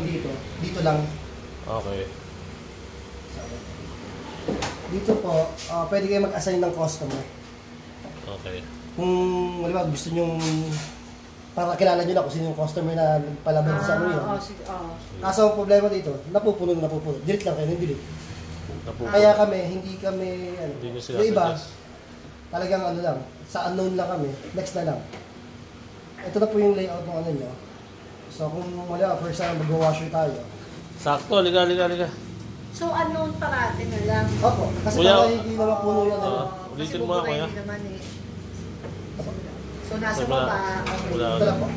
Dito lang. Okay. Dito po, pwede kayo mag-assign ng customer. Okay. Kung wala ba, gusto nyong para kilala nyo na kung sino yung customer na palabas sa ano yun. Kaso ang problema dito, napupuno. Delete lang kayo, delete. Kaya kami, hindi kami, yung iba, talagang ano lang, sa unknown lang kami, next na lang. Ito na po yung layout ng ano nyo. So kung wala, first time mag-washer tayo. Sakto, liga. So unknown parati na lang. Opo, kasi para hindi na mapuno yan. Ulitin mo ako, ya. So nasa baba, okay. Ito lang po.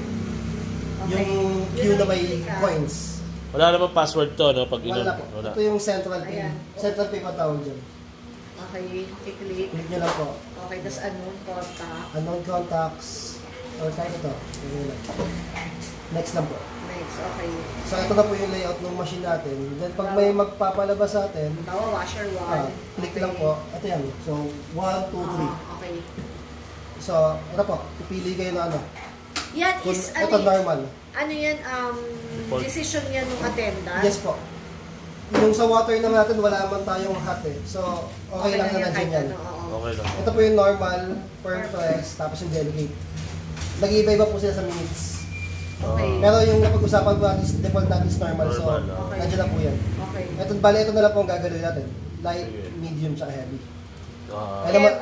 Yung queue na may coins. Wala naman password to, no? Pag Wala po. Ito yung central pin. Central pin pa tawag dyan. Okay, i-click. Click nyo lang po. Okay, tas unknown contact. Unknown contacts. Or kahit ito. Next lang po. Next, okay. So ito na po yung layout ng machine natin. Then pag may magpapalabas sa atin, washer 1. click lang po. Ito yan. So 1, 2, 3. Okay. So ito po. Pipili kayo na ano. Yan is, ito normal. Ano yan, decision yan ng attendant? Yes po. Yung sa water naman natin, wala man tayong hot eh. So, okay lang na nandiyan yan. Okay lang. Ito po yung normal, per press, tapos yung delegate. Nag-iiba-iba po sila sa minutes. Okay. Pero yung napag-usapan ko natin, default natin is normal. So, nandiyan na po yan. Okay. Ito na lang po ang gagawin natin. Light, medium, tsaka heavy.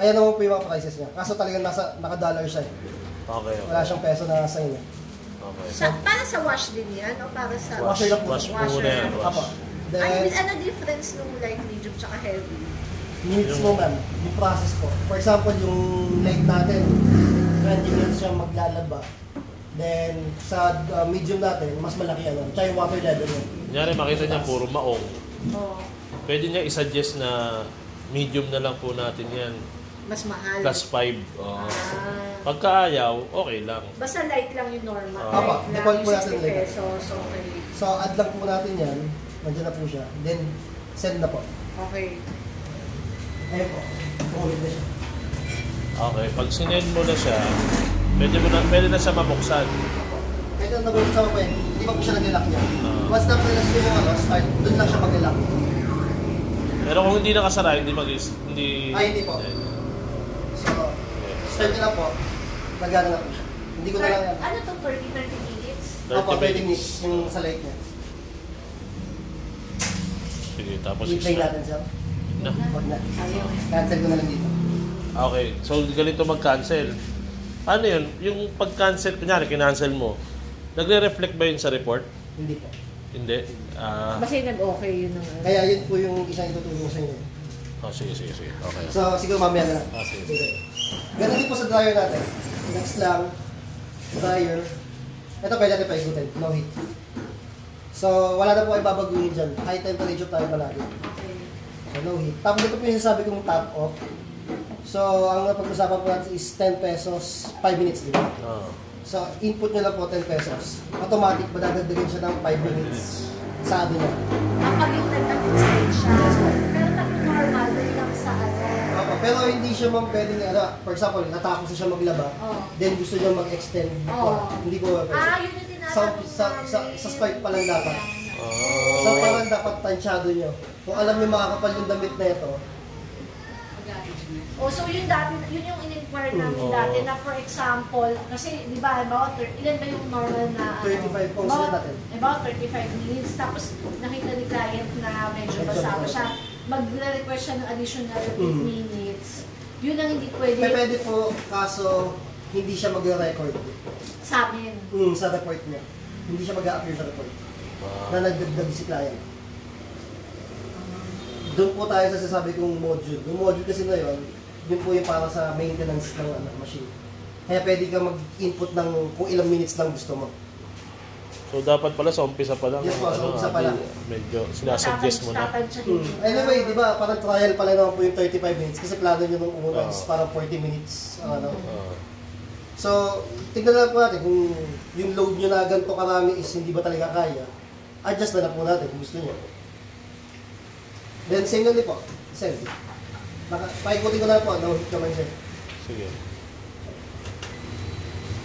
Ayan naman po yung mga prices niya. Kaso talagang naka-dollar siya eh. Okay. Wala siyang peso na sa inyo. Okay. Para sa wash din yan? O para sa... Washer lang po. Wash po muna yan. Apo. Ano difference nung light, medium, tsaka heavy? Minutes mo ma'am, yung process po. For example, yung light natin, 20 minutes siya maglalaba. Then, sa medium natin, mas malaki yan. Tsaka yung water level niya. Kunyari, makita niya puro maong. Oo. Pwede niya i-suggest na medium na lang po natin yan. Mas mahal. Plus 5. Pagkaayaw, okay lang. Basta light lang yung normal. Apa, default po natin 60 light. pesos, okay. So, add lang po natin yan. Nandiyan na po siya. Then, send na po. Okay. Ayun po. Ulit na siya. Okay, pag sinend mo na siya, pwede na siya mabuksan. Kahit ang nabuksan mo po yan, hindi pa po siya nag-lock niya. Once na press mo yung start, doon lang siya mag-lock. Pero kung hindi nakasara, hindi hindi po. So, start nyo lang po. Nagana na po siya. Hindi ko na lang yan. Ano to, 30 minutes? Opo, 30 minutes yung sa light niya. Sige, tapos I-play natin siya. Na. Huwag na. Cancel ko na lang dito. Okay, so ganito mag-cancel. Ano yun? Yung pag-cancel, kunyari, kinancel mo, nagre-reflect ba yun sa report? Hindi po. Hindi? Kasi nag-okay yun ang... Kaya yun po yung isang itutulong sa inyo. Sige. Okay. So, siguro mamaya na lang. Sige. Ganun din po sa dryer natin. Next lang, dryer. Ito pwede natin paikutin, no heat. So, wala na po kayo babaguhin dyan. High temperature tayo palagi. So, no heat. Tapos ito po yung sabi kong top off. So, ang napag-usapan po natin is 10 pesos, 5 minutes, di ba? So, input nyo lang po 10 pesos. Automatic, madadagdagan siya ng 5 minutes sa ano niya. Kapag yung nag-extend siya, pero pag normal, doon lang sa ano. Pero hindi siya pwedeng, for example, natapos na siya maglaba, then gusto niya mag-extend. Hindi ko pwede. Yun yung tinatanong sa start pa lang dapat. So, parang dapat tansyado nyo. Kung alam niyo makakapal yung damit na ito, so yun dati, yun yung in-inquire namin dati na for example, kasi di ba, ilan ba yung normal na 35 po sila natin. About 35 minutes, tapos nakita ni client na medyo basa pa siya, magre-request siya ng additional 8 minutes. Yun ang hindi pwede. Pwede po, kaso hindi siya magre-record. Sa amin. Sa report niya. Hindi siya mag-a-appear sa report. Na nagdagdag si client. Doon po tayo sa sasabi kong module. Yung module kasi na yun po yung para sa maintenance ng machine. Kaya pwede ka mag-input ng kung ilang minutes lang gusto mo. So dapat pala sa umpisa pa lang. Yes po, sa umpisa pa lang. Medyo sinasuggest mo na. Anyway, di ba, parang trial pala naman po yung 35 minutes kasi plano nyo nung una is parang 40 minutes. So, tignan na po natin kung yung load nyo na ganito karami is hindi ba talaga kaya. Adjust na po natin kung gusto nyo. Then same lang din po. Same. Paikutin ko na po. No hit naman siya. Sige.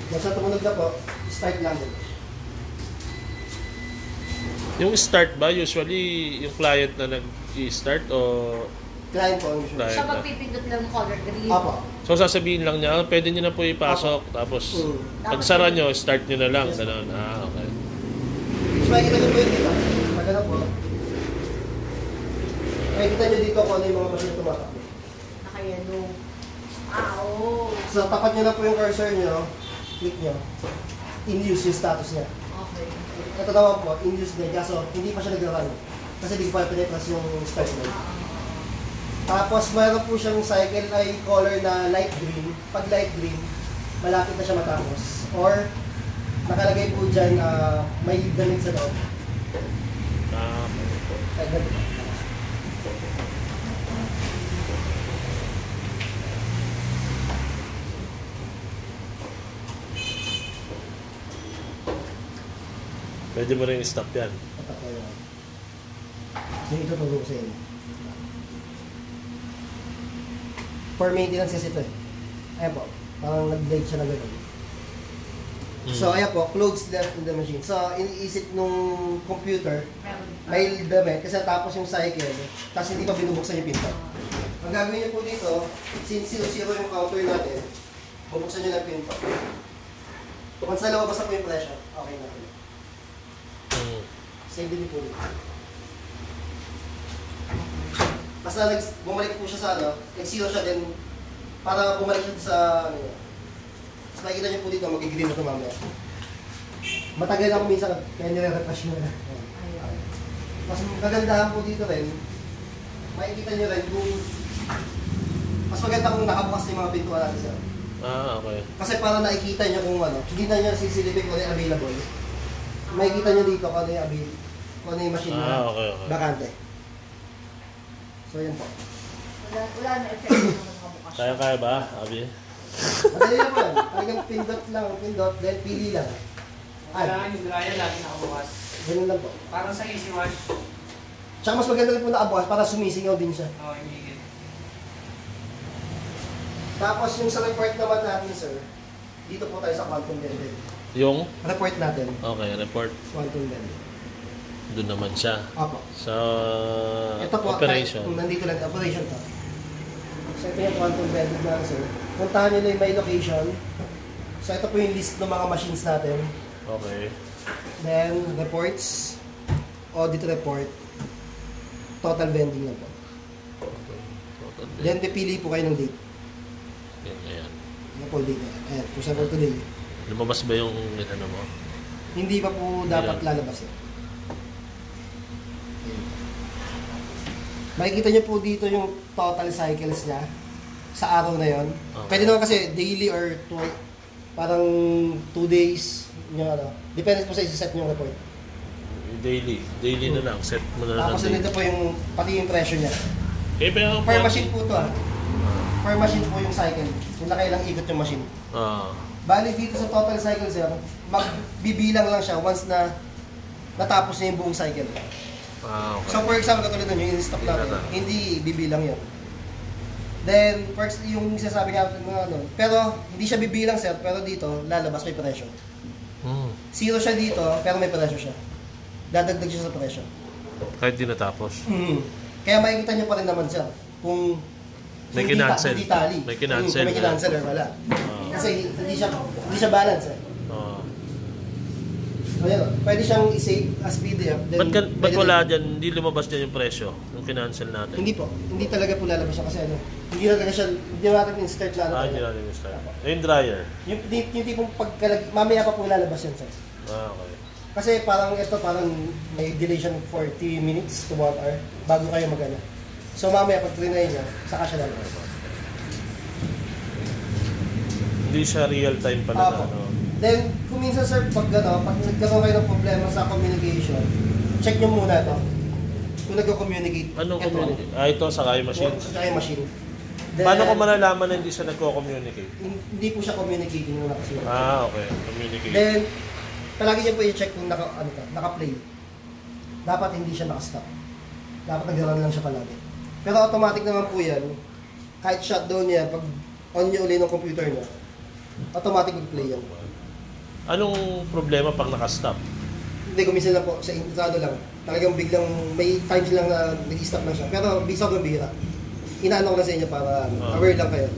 Nasa tumunog na po. Start lang din. Yung start ba, usually yung client na nag-i-start o Client po, usually. Client. Siya magpipindot lang ng color green. Apo. so sasabihin lang niya, pwede niyo na po ipasok, tapos pag sara nyo, start nyo na lang. Yes. Ganun. Okay. So, makikita nyo po yun dito. Pag ano po. Makikita nyo dito kung ano yung mga machine na tumatakbo. Naka-yellow. Oo. So, tapat nyo na po yung cursor nyo. Click nyo. In use yung status niya. Okay. Ito naman po, in use din. Kaso, hindi pa siya nag-run. Kasi hindi ko pa pinipras yung start mode. Tapos, mayroon po siyang cycle ay color na light green. Pag light green, malapit na siya matapos. Or, nakalagay po dyan, may damit sa loob. Ay, ganito. Pwede mo rin i-stop yan. Ito po yun. Yung ituturo ko sa inyo. For maintenance kasi ito eh. Ayan po. Parang nag-blade siya na gano'n. So, ayan po. Clothes left in the machine. So, iniisip nung computer, Meron. may damit kasi tapos yung cycle, tapos hindi pa binubuksan yung pinto. Ang gagawin niyo po dito, since 0-0 yung counter natin, bubuksan niyo ng pinto. Once na lumabas na po yung pressure, okay na po. Save din po dito. Basta bumalik po siya sa ano, nag-zero siya din, para bumalik siya sa ano yun. Tapos makikita niyo po dito, mag-green na ito mamaya. Matagal ako minsan, kaya nire-refresh mo na. Ayun. Mas kagandahan po dito rin, makikita nyo rin kung mas maganda kung nakabukas yung mga pintuan natin sir. Okay. Kasi para nakikita nyo kung ano, hindi na nyo sisilipin kung ano yung available. Makikita nyo dito kung ano yung available, kung ano yung machine na Okay. bakante. So yan po. Wala na effect ng mga bukas. Kaya ba, Abi? Madali lang po yan. Talagang pindot lang, pindot, then pili lang. Kailangan yung dryer lagi nakabukas. Ganun lang po. Parang sa easy wash. Tsaka mas maganda rin po nakabukas para sumisingaw din siya. Oo, himigit. Tapos yung sa report naman natin sir, dito po tayo sa quantum bending. Yung? Report natin, Okay, report. quantum bending. Doon naman siya. Opo. Sa Ito po, operation. nandito lang, operation to. So ito yung quantum bending na sir. Puntahan nyo na yung may location. So ito po yung list ng mga machines natin. Okay. Then, reports, audit report, total vending lang po. Then, pipili po kayo ng date. Ayan. Yung po date. Ayan, for example today. Lumabas ba yung ano mo? Hindi pa po dapat Ayan. lalabas yun. Ayan. Makikita nyo po dito yung total cycles niya sa araw na yon. Okay. Pwede naman kasi daily or parang 2 days. Yung ano. Depende po sa isa-set nyo report. Daily. Daily na lang. Set mo na lang. Tapos nandito po yung, pati yung presyo niya. Okay, pero Per machine po ito Per machine po yung cycle. Kung nakailang ikot yung machine. Bali dito sa total cycle sir, magbibilang lang siya once na natapos na yung buong cycle. Okay. So for example, katulad nun, yung in-stock natin, hindi bibilang yun. Then, first, yung sinasabi nga ano, pero hindi siya bibilang sir, pero dito, lalabas may presyo. Zero siya dito, pero may presyo siya. Dadagdag siya sa presyo. Kahit di natapos. Kaya makikita niyo pa rin naman sir, kung May hindi kinancel. hindi tally. May kinancel. Kung may kinancel or wala. Kasi hindi siya balance eh. Ayan, pwede siyang i-save as PDF. Then, Ba't wala dyan, hindi lumabas dyan yung presyo? Yung kinancel natin? Hindi po. Hindi talaga po lalabas siya kasi ano. Hindi talaga siya, hindi natin in-start na ano. Hindi natin yung start. Yung dryer. Yung tipong mamaya pa po lalabas yan sir. Okay. Kasi parang ito, parang may delay siya ng 40 minutes to 1 hour bago kayo magana. So mamaya pag trinay niya, saka siya lalabas. Hindi siya real time pala na, Apo. ano. Then, kung minsan sir, pag nagkaroon kayo ng problema sa communication, check nyo muna ito. Kung nagko-communicate. Anong ito. communicate? Ito sa kayo machine. Sa kayo machine. Then, Paano ko malalaman na hindi siya nagko-communicate? Hindi po siya communicating muna kasi. Okay. Communicate. Then, palagi niyo po i-check kung naka-play. Dapat hindi siya naka-stop. Dapat nag-run lang siya palagi. Pero automatic naman po yan. Kahit shutdown niya, pag on niyo uli ng computer niya, automatic mag-play yan. Anong problema pag naka-stop? Hindi, kuminsan lang po, sa intrado lang. Talagang biglang, may times lang na nag-stop na siya. Pero sobrang bihira. Inaano ko na sa inyo para aware lang kayo.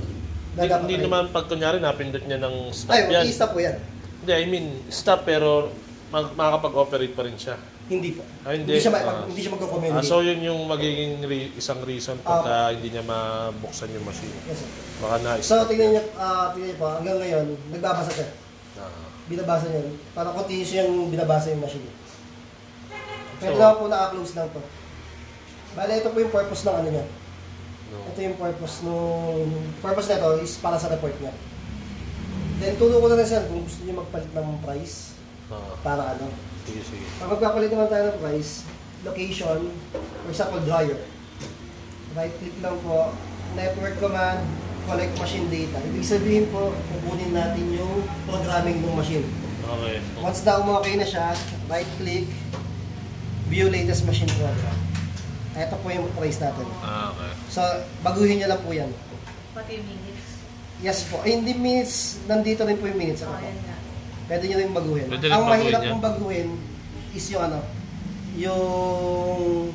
Na dapat Hindi kayo- naman pag kunyari napindot niya ng stop Ay, yan. i-stop po yan. Hindi, I mean, stop pero makakapag-operate pa rin siya. Hindi po. Ah, hindi. Hindi siya, Ah. hindi siya mag-communicate. So yun yung magiging isang reason pagka hindi niya mabuksan yung machine. Yes, sir. Baka na So, tingnan niyo po, hanggang ngayon, nagbabasa siya. Binabasa niya. Parang continuous yung binabasa yung machine. Pwede So- lang po naka-close lang to. Bale, ito po yung purpose ng ano niya. No. Ito yung purpose purpose nito is para sa report niya. Then, tulong ko na rin sir kung gusto niyo magpalit ng price para ano. Sige, sige. Pag magpapalit naman tayo ng price, location, for example, dryer. Right click lang po, network command, collect machine data. Ibig sabihin po, kukunin natin yung programming ng machine. Okay. Once na okay na siya, right click, view latest machine program. Ito po yung price natin. Okay. So, baguhin nyo lang po yan. Pati minutes. Yes po. Ay, hindi minutes, nandito rin po yung minutes. Oh, Ano po. yan nga. Pwede nyo rin baguhin. Pwede rin Ang baguhin mahirap yan. kong baguhin is yung ano, yung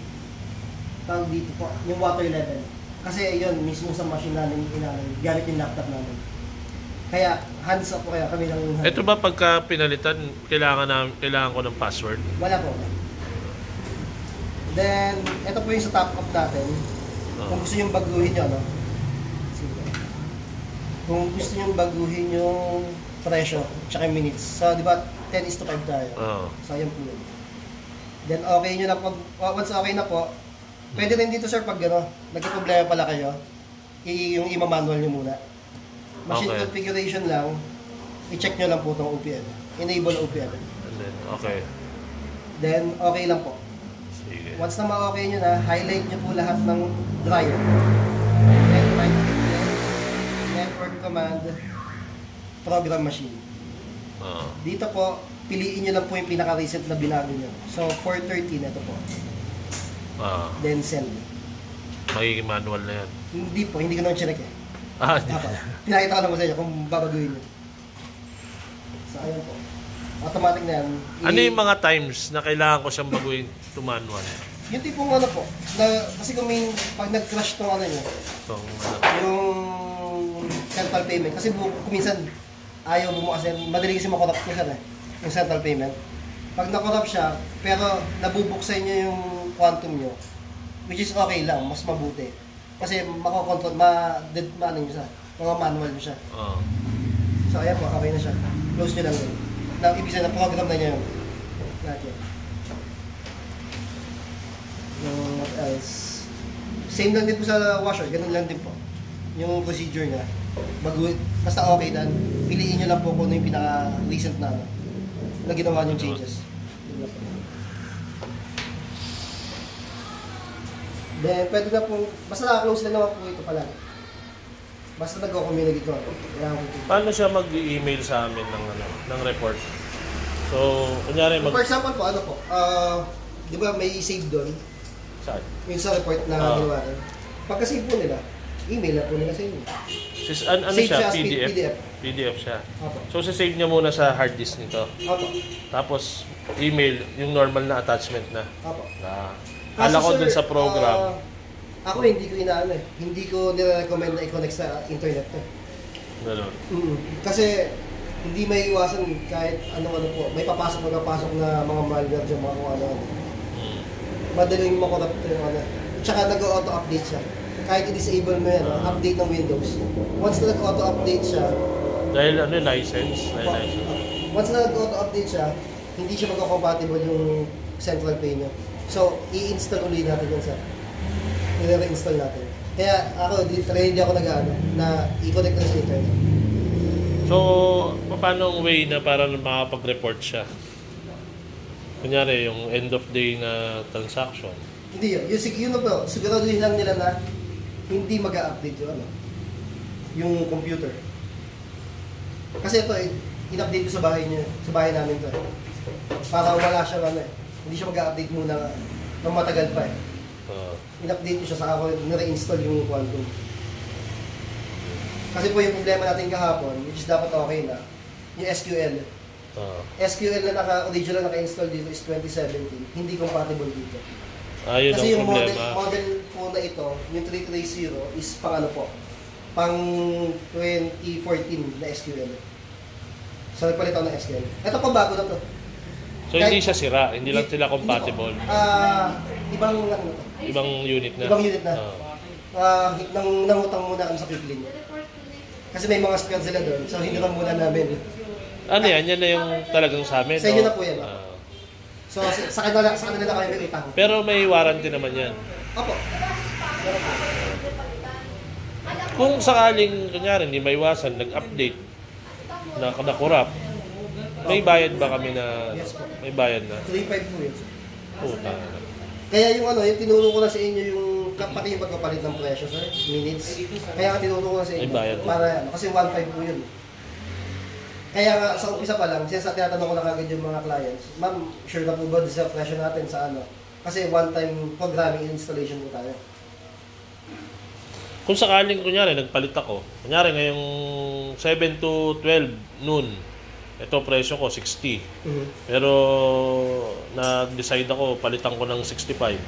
tawag dito po, yung water level. Kasi yun, mismo sa machine namin, gamit yung laptop namin. Kaya, hands up po kaya kami ng Ito ba pagka pinalitan, kailangan ko ng password? Wala po. Then, ito po yung sa top up natin. Kung gusto nyo baguhin nyo, ano? Sige. Kung gusto nyo baguhin yung presyo, tsaka yung minutes. So, di ba, 10:5 tayo. Oo. So, ayan po yun. Then, okay nyo na po. Once okay na po, pwede rin dito, sir, pag gano, nagka-problema pala kayo, yung ima-manual nyo muna. Machine Okay. configuration lang, i-check nyo lang po itong OPM. Enable OPM. And then, okay. Then, okay lang po. Sige. Once na ma-okay nyo na, highlight nyo po lahat ng dryer. Then, right click, network command, program machine. Oo. Dito po, piliin nyo lang po yung pinaka-recent na binago nyo. So, 413, ito po. Then, send. Magiging manual na yan. Hindi po, hindi ko naman chinek eh. Hindi. Apo. Pinakita ko lang po sa inyo kung babaguhin nyo. So, ayun po. Automatic na yan. Ano yung mga times na kailangan ko siyang baguhin to manual? Yung tipong ano po, na, kasi kung may, pag nag-crash tong ano nyo, Itong, yung central payment. Kasi kuminsan, ayaw bumukas yan. Madali kasi makorrupt ko siya yung central payment. Pag nakorrupt siya, pero nabubuksan nyo yung quantum nyo, which is okay lang, mas mabuti. Kasi makokontrol, ano nyo siya, mga manual nyo siya. Oo. So ayan po, okay na siya. Close nyo lang yun. Na, ibig sabihin, na-program na nyo yun. Lahat yun. What else? Same lang din po sa washer, ganun lang din po. Yung procedure niya. Basta okay dan, piliin nyo lang po kung ano yung pinaka-recent na ano, na ginawa nyo changes. Yun lang po. Then, pwede na po, basta naka-close lang naman po ito pala. Basta nag-communicate ko. Paano siya mag-email sa amin ng report? So, kunyari For example po, ano po, di ba may save doon, Saan? yung sa report na ginawa doon. Pagka-save po nila, email na po nila sa inyo. Ano Save siya? siya as PDF? PDF. PDF siya. Opo. So, save niya muna sa hard disk nito. Opo. Tapos, email, yung normal na attachment na. Opo. Kala ko Sir, dun sa program. Ako hindi ko inaano eh. Hindi ko nire-recommend na i-connect sa internet eh. Ganun. Kasi hindi may iwasan kahit ano-ano po. May papasok na mga malware dyan, mga kung ano-ano. Madaling makorrupt yung ano. Tsaka nag-auto-update siya. Kahit i-disable mo yan, update ng Windows. Once na nag-auto-update siya, Dahil license? once na nag-auto-update siya, hindi siya magka-compatible yung central pay niya. So, i-install ulit natin yan sa i-reinstall natin. Kaya ako, hindi ako nag-ano na i-connect na sa internet. So, paano ang way na para makapag-report siya? Kunyari, yung end of day na transaction. Hindi yun. Yun po, siguraduhin lang nila na hindi mag-update yung ano, yung computer. Kasi ito, in-update ko sa bahay niya, sa bahay namin to. Para wala siyang ano eh. Hindi siya mag-update muna ng matagal pa eh. In-update ko siya sa ako, nire-install yung Quantum. Kasi po yung problema natin kahapon, which is dapat okay na, yung SQL, SQL na original naka-install dito is 2017. Hindi compatible dito. Yun Kasi ang yung model, problema. model po na ito, yung 330 is pang ano po, pang 2014 na SQL. So, nagpalit ako ng SQL. Ito pa bago na to. So hindi siya sira, hindi lang sila compatible. Ibang ano to. Ibang unit na. Ibang unit na. Ah. Nangutang muna kami sa Quickling. Kasi may mga spare sila doon, so hindi lang muna namin. Ano yan? Yan na yung talagang sa amin. Sa inyo no? na po yan. So, sa kanila na kami may utang. Pero may warranty naman yan. Opo. Kung sakaling, kunyari, hindi maiwasan, nag-update, nakurap, may bayad ba kami na, Yes po. may bayad na? 3.5 po yun. Puta. Kaya yung ano, yung tinuro ko na sa inyo yung pati yung pagkapalit ng presyo, sir, minutes. Kaya tinuro ko na sa inyo. May bayad. Para ano, kasi 1.5 po yun. Kaya nga, sa umpisa pa lang, since tinatanong ko na kagad yung mga clients, ma'am, sure na po ba sa presyo natin sa ano? Kasi one-time programming installation po tayo. Kung sakaling, kunyari, nagpalit ako, kunyari ngayong 7 to 12 noon, ito presyo ko 60. Pero nag-decide ako, palitan ko ng 65.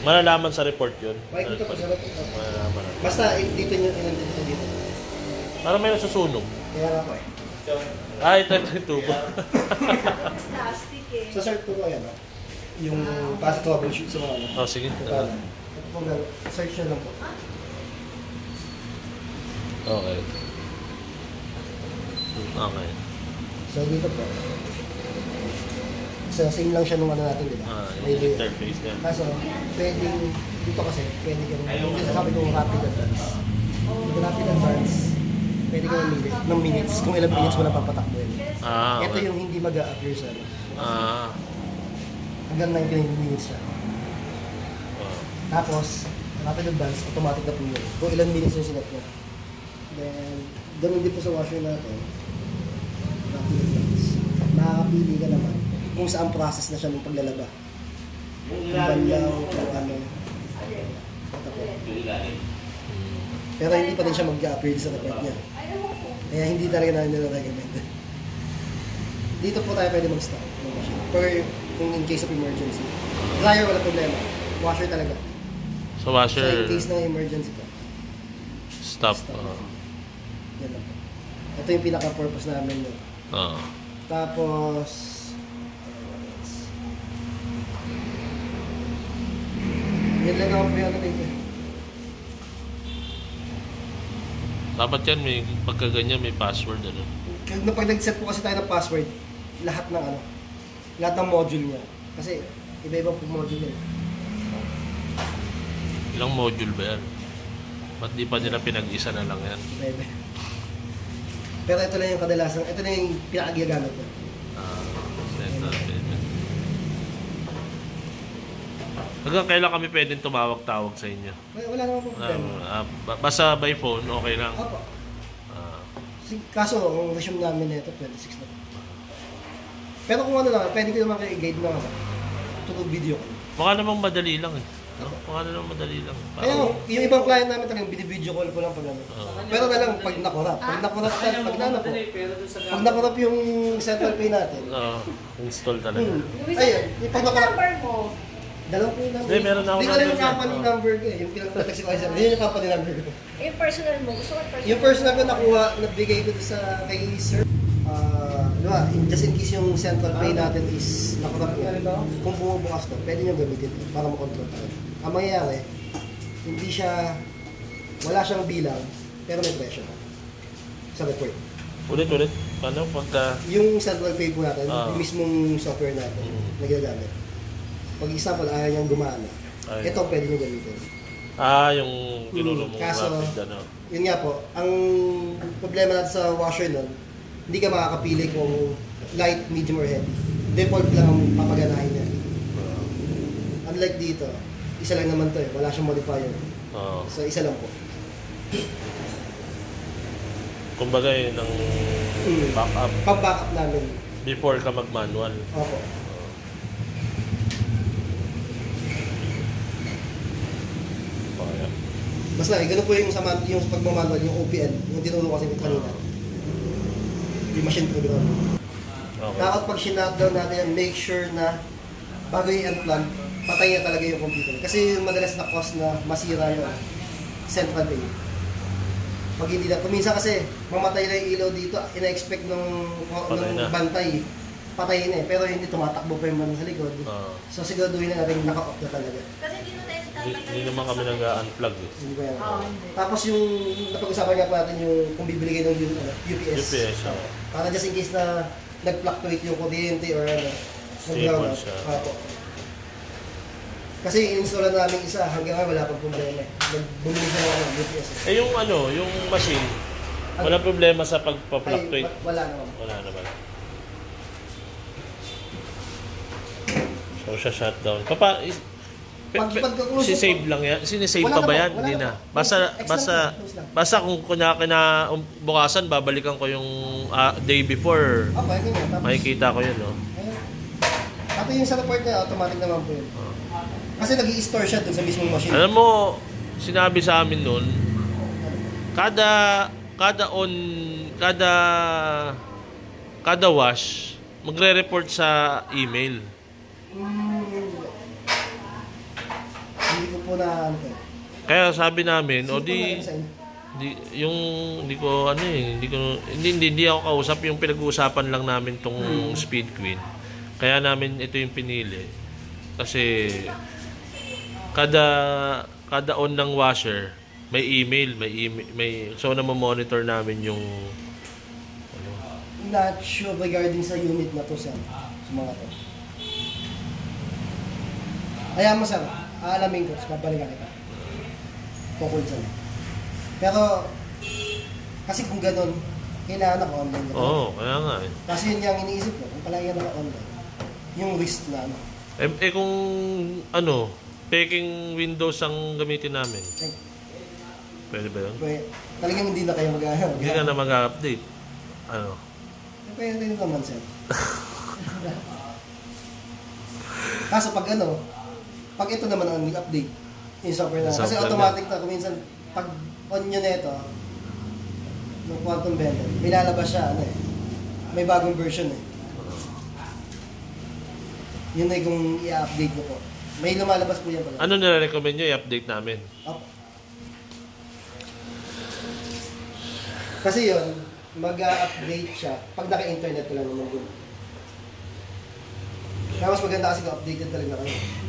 Malalaman sa report yun. Makikita po sa report. Malalaman. Basta, dito nyo, dito. Para may nasusunog. Kaya nga po eh. Ito yung tubo. Plastic eh. So, sir, po ko yan, no? Yung basta troubleshoot sa mga ano. Sige. Ito po, search nyo lang po. Okay. Okay. So, dito po. So, same lang siya nung ano natin, di ba? Yung interface niya. Kaso, pwedeng, dito kasi, pwede kang, yung sasabi kong rapid advance. Yung rapid advance, pwede kang mamili ng minutes, kung ilang minutes mo na papatakbuhin. Ito Okay. yung hindi mag-a-appear sa ano. Hanggang 99 minutes siya. Tapos, rapid advance, automatic na po yun. Kung ilang minutes yung sinat niya. Then, ganun din po sa washer natin. Rapid advance. Makakapili ka naman kung saan process na siya ng paglalaba. Kung banyaw, kung ano. Ito po. Pero hindi pa rin siya mag-upgrade sa report niya. Kaya hindi talaga namin nire-recommend. Dito po tayo pwede mag-stop ng machine. Kung in case of emergency. Dryer wala problema. Washer talaga. So So washer, in case ng emergency ka. stop. Yan lang po. Ito yung pinaka-purpose namin yun. Tapos, yan lang ako po yung ano dito. Dapat yan, may pagkaganyan, may password. Ano? Pag nag-set po kasi tayo ng password, lahat ng ano, lahat ng module niya. Kasi iba-iba po module niya. Ilang module ba yan? Ba't di pa nila pinag-isa na lang yan? Pwede. Pero ito lang yung kadalasan, ito na yung pinakagagamit ko. Central payment. Hanggang kailan kami pwedeng tumawag-tawag sa inyo? Wala naman po problema. Basta by phone, okay lang. Opo. Kaso, ang resume namin na ito, 26 na po. Pero kung ano lang, pwede ko naman kayo i-guide na tutug video ko. Mukha namang madali lang eh. No? Mukha namang madali lang. Kaya yung ibang client namin talagang binibideo call ko lang pag ano. Pero na lang, pag nakurap. Pag nakurap, pag nana po. Pag nakurap yung central pay natin. Install talaga. Ayun, yung pag Ano nakurap. number mo? Dalawang po yung number. Hindi, meron na ako Hindi ko alam yung number. company number ko eh. Yung pinag-text ko kasi yun yung company number ko. Yung personal mo. Gusto ko personal. Yung personal ko nakuha, nagbigay ko sa kay sir. Diba, just in case yung central pay natin is nakurap yun. Kung bumubukas to, pwede nyo gamitin para makontrol tayo. Ang mangyayari, hindi siya, wala siyang bilang, pero may presyo sa report. Ulit. Paano pagka... Yung central pay po natin, yung mismong software natin, na ginagamit. Pag example, ayaw niyang gumana. Ito pwede nyo gamitin. yung tinuro mong Kaso, rapid, ano. Yun nga po, ang problema natin sa washer nun, hindi ka makakapili kung light, medium, or heavy. Default lang ang papaganahin niya. Unlike dito, isa lang naman to eh, wala siyang modifier. So isa lang po. Kumbaga yun ang backup Pag-backup namin. before ka mag-manual. Opo. Kaya. Basta ganun po yung yung pagmamanual, yung OPN, yung tinuro kasi kanina. Yung machine program. Okay. Dapat pag shutdown natin yan, make sure na bago i-unplug, patay na talaga yung computer. Kasi yung madalas na cause na masira yung central bay. Pag hindi na, kuminsan kasi mamatay na yung ilaw dito, ina-expect nung bantay, patay na eh. Pero hindi, tumatakbo pa yung banda sa likod. So siguraduhin na natin naka-off na talaga. Kasi hindi na tayo Hindi naman kami nag-unplug eh. Hindi ba yan? hindi. Tapos yung napag-usapan nga po natin yung kung bibili kayo ng UPS. UPS, Para just in case na nag-fluctuate yung kuryente or ano. Stable siya. Opo. Kasi in-installan namin isa hanggang ngayon wala pang problema. Nagbumili siya ng UPS. Eh yung yung machine, wala problema sa pagpa-fluctuate. Ay, wala naman. Wala naman. So siya shutdown. Si-save lang yan? Sinisave Wala pa ba na po, yan? wala Hindi na na. po. Close lang. Basta kung bukasan, babalikan ko yung day before. Okay, ganyan. Tapos, Makikita ko yun, no? ayun. Tapos yung sa report niya, automatic naman po yun. Kasi nag-i-store siya dun sa mismong machine. Alam mo, sinabi sa amin nun, kada wash, magre-report sa email. Hindi ko po na ano. Kaya sabi namin, Sino o po di, na sa inyo? hindi ako kausap, yung pinag-uusapan lang namin tong Speed Queen. Kaya namin ito yung pinili. Kasi kada on ng washer, may email, so na-monitor namin yung Not sure regarding sa unit na to, sir. Sa mga to. Kaya mo, sir, aalamin ko, tapos babalikan kita. Tukol dyan. Pero, kasi kung ganun, kailangan ako online. Oo, kaya nga eh. Kasi yun yung iniisip ko, kung palagi ka naka-online, yung risk na ano. Kung peking Windows ang gamitin namin. Eh, Pwede ba yun? talagang hindi na kayo mag-ano. Hindi ka na mag-update. Pwede rin naman, sir. Kaso pag pag ito naman ang update yung software na. Kasi automatic na, kuminsan, pag on nyo na ito, ng Quantum Bender, may lalabas siya, may bagong version eh. Yun na kung i-update nyo po. May lumalabas po yan pala. Ano nire-recommend nyo i-update namin? Opo. Kasi yun, mag-update siya pag naka-internet ko lang naman yun. Kaya mas maganda kasi kung updated talaga kayo.